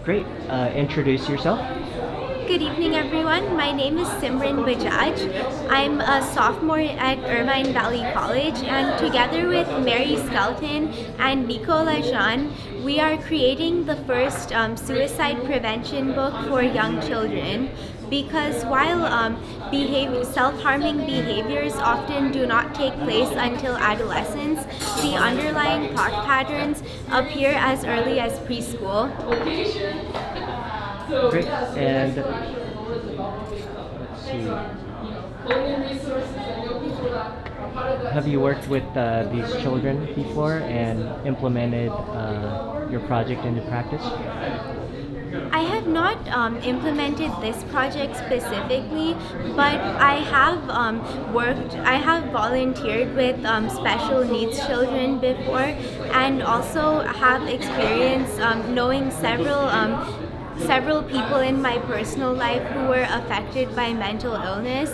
Great. Introduce yourself. Good evening, everyone. My name is Smiren. I'm a sophomore at Irvine Valley College, and together with Mary Skelton and Nicola Jean, we are creating the first suicide prevention book for young children. Because while self-harming behaviors often do not take place until adolescence, the underlying thought patterns appear as early as preschool. Great. And let's see. Have you worked with these children before and implemented your project into practice? I have not implemented this project specifically, but I have volunteered with special needs children before, and also have experience knowing several people in my personal life who were affected by mental illness.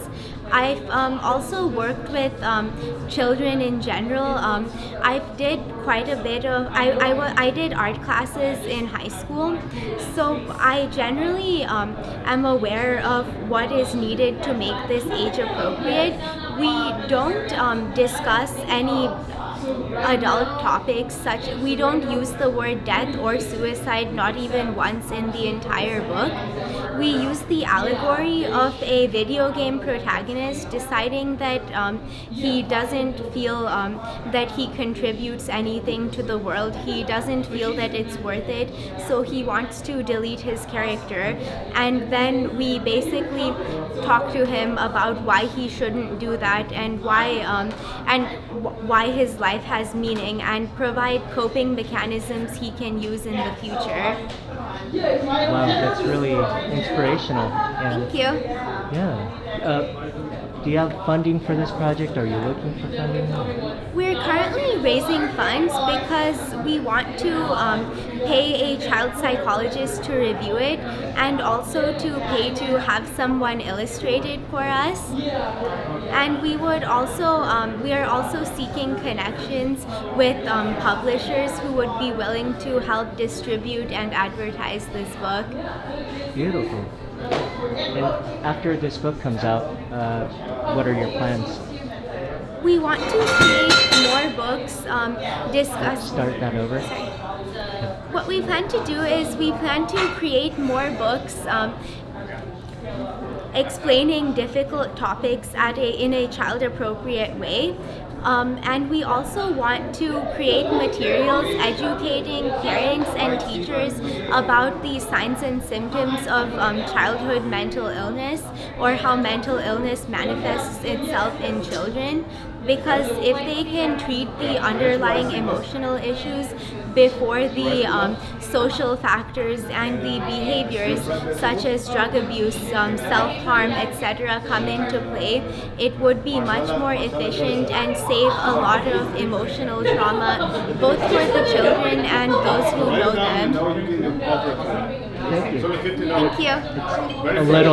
I've also worked with children in general. I did quite a bit of, I did art classes in high school, so I generally am aware of what is needed to make this age appropriate. We don't discuss any adult topics we don't use the word death or suicide not even once in the entire book. We use the allegory of a video game protagonist deciding that he doesn't feel that he contributes anything to the world. He doesn't feel that it's worth it, so he wants to delete his character, and then we basically talk to him about why he shouldn't do that and why his life has meaning, and provide coping mechanisms he can use in the future. Wow, that's really inspirational. And Thank you. yeah. Do you have funding for this project? Are you looking for funding? We're currently raising funds because we want to pay a child psychologist to review it, and also to pay to have someone illustrate it for us. And we are also seeking connections with publishers who would be willing to help distribute and advertise this book. Beautiful. And after this book comes out, what are your plans? We want to create more books, Start that over. What we plan to do is we plan to create more books explaining difficult topics in a child-appropriate way. And we also want to create materials educating parents and teachers about the signs and symptoms of childhood mental illness, or how mental illness manifests itself in children. Because if they can treat the underlying emotional issues before the social factors and the behaviors such as drug abuse, self-harm, etc. come into play, it would be much more efficient and save a lot of emotional trauma, both for the children and those who know them. Thank you. Thank you. A little